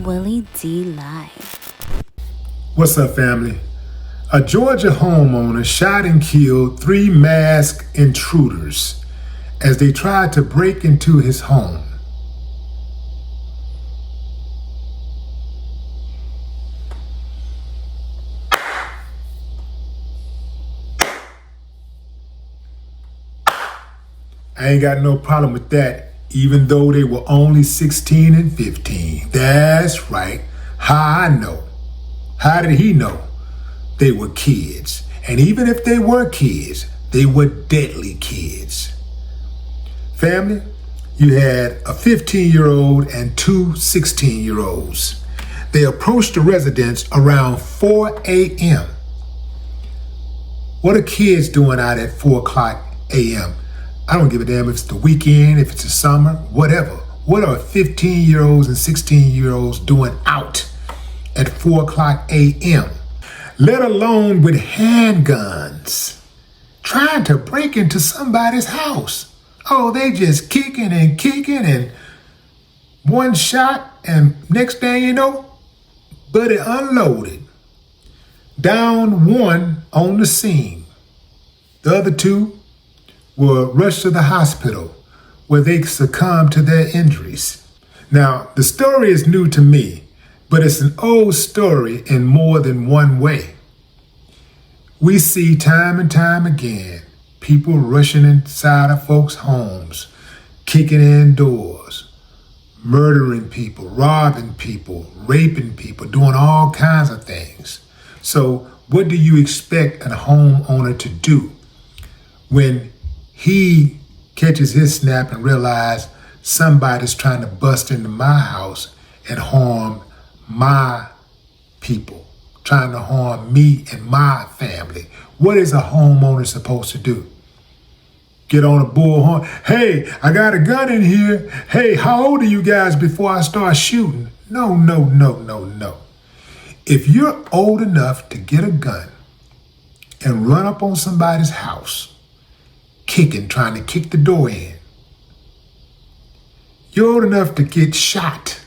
Willie D. Live. What's up, family? A Georgia homeowner shot and killed 3 masked intruders as they tried to break into his home. I ain't got no problem with that, even though they were only 16 and 15. That's right. How I know? How did he know? They were kids. And even if they were kids, they were deadly kids. Family, you had a 15-year-old and 2 16-year-olds. They approached the residence around 4 a.m. What are kids doing out at 4 o'clock a.m.? I don't give a damn if it's the weekend, if it's the summer, whatever. What are 15-year-olds and 16-year-olds doing out at 4 o'clock a.m.? Let alone with handguns, trying to break into somebody's house. Oh, they just kicking and one shot, and next thing you know, buddy unloaded. Down 1 on the scene. The other 2 were rushed to the hospital where they succumbed to their injuries. Now, the story is new to me, but it's an old story in more than one way. We see time and time again people rushing inside of folks' homes, kicking in doors, murdering people, robbing people, raping people, doing all kinds of things. So what do you expect a homeowner to do when he catches his snap and realizes somebody's trying to bust into my house and harm my people, trying to harm me and my family? What is a homeowner supposed to do? Get on a bullhorn. Hey, I got a gun in here. Hey, how old are you guys before I start shooting? No. If you're old enough to get a gun and run up on somebody's house, trying to kick the door in, you're old enough to get shot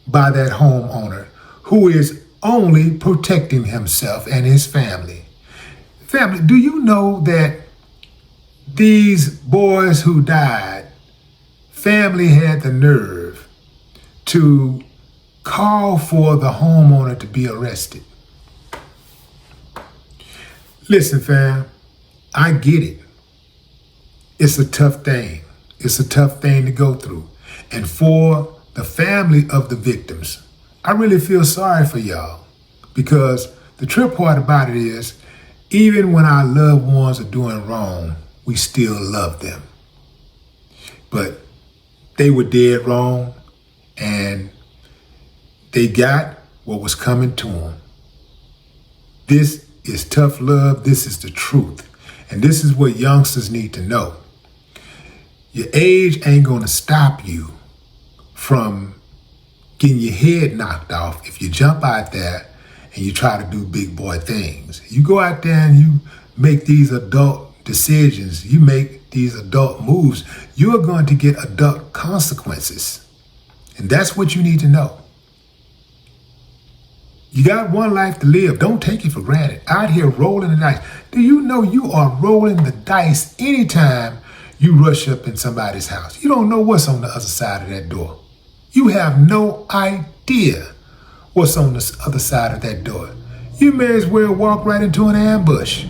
by that homeowner who is only protecting himself and his family. Family, do you know that these boys who died, family had the nerve to call for the homeowner to be arrested? Listen, fam, I get it. It's a tough thing. It's a tough thing to go through. And for the family of the victims, I really feel sorry for y'all, because the trip part about it is, even when our loved ones are doing wrong, we still love them. But they were dead wrong, and they got what was coming to them. This is tough love. This is the truth. And this is what youngsters need to know. Your age ain't gonna stop you from getting your head knocked off if you jump out there and you try to do big boy things. You go out there and you make these adult decisions, you make these adult moves, you're going to get adult consequences. And that's what you need to know. You got one life to live. Don't take it for granted. Out here rolling the dice. Do you know you are rolling the dice anytime you rush up in somebody's house? You don't know what's on the other side of that door. You have no idea what's on the other side of that door. You may as well walk right into an ambush.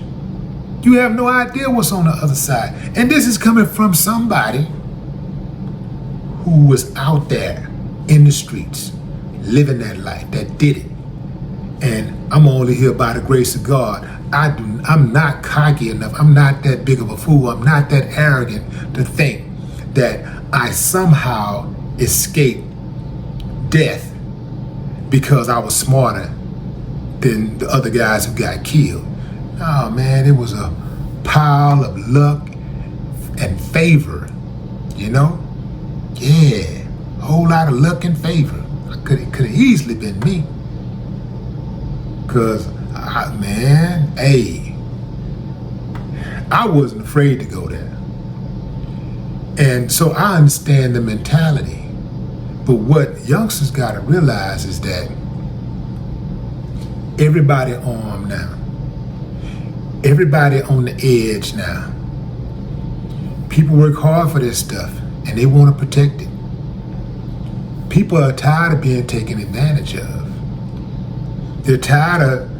You have no idea what's on the other side. And this is coming from somebody who was out there in the streets, living that life, that did it. And I'm only here by the grace of God. I'm not cocky enough. I'm not that big of a fool. I'm not that arrogant to think that I somehow escaped death because I was smarter than the other guys who got killed. Oh man, it was a pile of luck and favor, you know? Yeah, a whole lot of luck and favor. It could have easily been me. Cause I wasn't afraid to go there. And so I understand the mentality. But what youngsters got to realize is that everybody armed now. Everybody on the edge now. People work hard for this stuff and they want to protect it. People are tired of being taken advantage of. They're tired of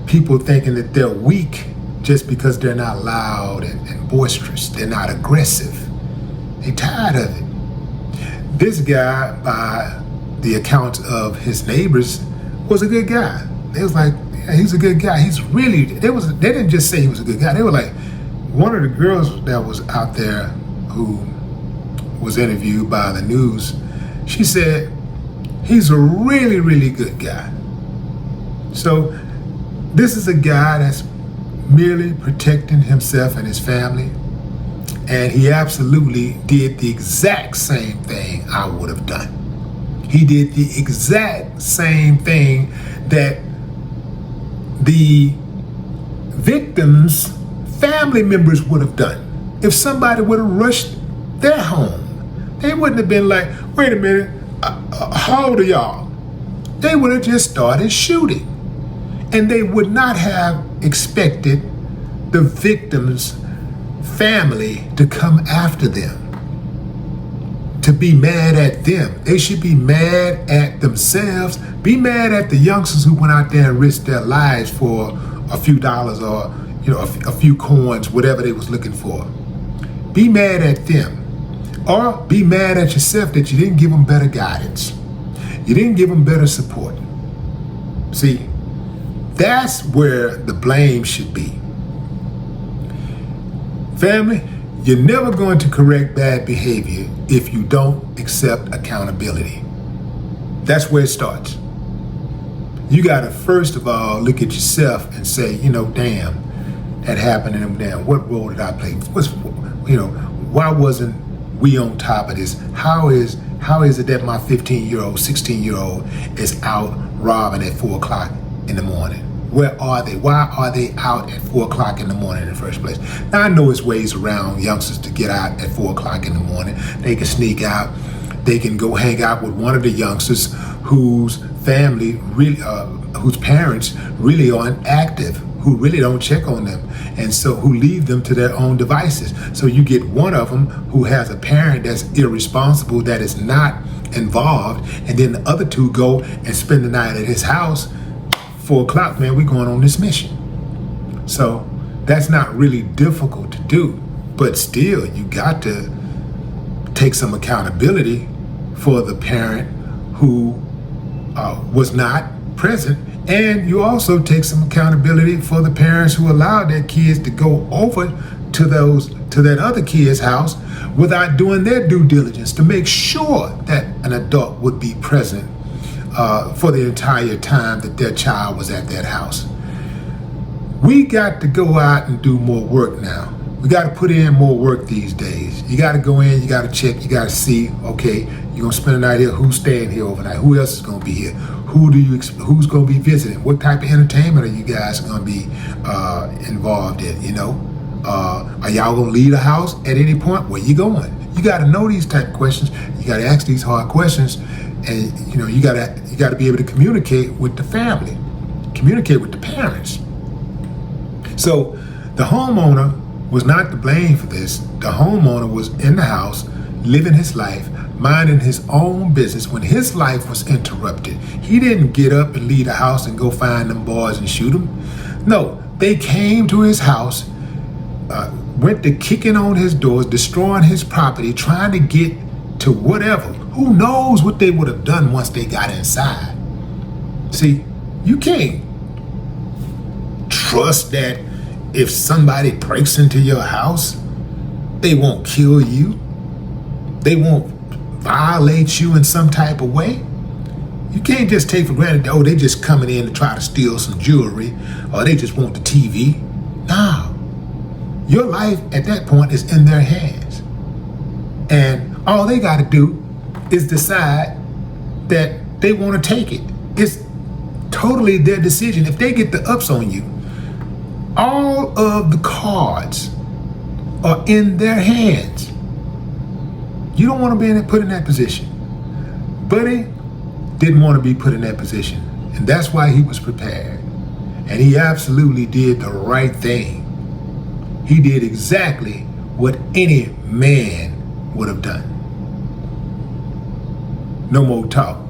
people thinking that they're weak just because they're not loud and boisterous. They're not aggressive. They're tired of it. This guy, by the accounts of his neighbors, was a good guy. They was like, yeah, he's a good guy. He's really, they didn't just say he was a good guy. They were like, one of the girls that was out there who was interviewed by the news, she said, he's a really, really good guy. So this is a guy that's merely protecting himself and his family. And he absolutely did the exact same thing I would have done. He did the exact same thing that the victims' family members would have done. If somebody would have rushed their home, they wouldn't have been like, wait a minute, how old are y'all? They would have just started shooting. And they would not have expected the victim's family to come after them, to be mad at them. They should be mad at themselves, be mad at the youngsters who went out there and risked their lives for a few dollars or a few coins, whatever they was looking for. Be mad at them. Or be mad at yourself that you didn't give them better guidance. You didn't give them better support. See, that's where the blame should be. Family, you're never going to correct bad behavior if you don't accept accountability. That's where it starts. You got to first of all look at yourself and say, damn, that happened, and damn, what role did I play? Why wasn't we on top of this? How is it that my 15-year-old, 16-year-old is out robbing at 4 o'clock in the morning? Where are they? Why are they out at 4 o'clock in the morning in the first place? Now, I know it's ways around youngsters to get out at 4 o'clock in the morning. They can sneak out. They can go hang out with one of the youngsters whose family really, whose parents really aren't active, who really don't check on them, and so who leave them to their own devices. So you get one of them who has a parent that's irresponsible, that is not involved, and then the other two go and spend the night at his house. 4 o'clock, man, we're going on this mission. So that's not really difficult to do, but still you got to take some accountability for the parent who was not present, and you also take some accountability for the parents who allowed their kids to go over to that other kid's house without doing their due diligence to make sure that an adult would be present for the entire time that their child was at that house. We got to go out and do more work now. We got to put in more work these days. You got to go in, you got to check, you got to see, okay, you're going to spend the night here, who's staying here overnight? Who else is going to be here? Who's going to be visiting? What type of entertainment are you guys going to be involved in, Are y'all going to leave the house at any point? Where you going? You got to know these type of questions. You got to ask these hard questions. And you gotta be able to communicate with the family, communicate with the parents. So the homeowner was not to blame for this. The homeowner was in the house, living his life, minding his own business when his life was interrupted. He didn't get up and leave the house and go find them boys and shoot them. No, they came to his house, went to kicking on his doors, destroying his property, trying to get to whatever. Who knows what they would have done once they got inside? See, you can't trust that if somebody breaks into your house, they won't kill you. They won't violate you in some type of way. You can't just take for granted, oh, they just coming in to try to steal some jewelry, or they just want the TV. No. Your life at that point is in their hands. And all they got to do is decide that they want to take it. It's totally their decision. If they get the ups on you, all of the cards are in their hands. You don't want to be put in that position. Buddy didn't want to be put in that position. And that's why he was prepared. And he absolutely did the right thing. He did exactly what any man would have done. No more talk.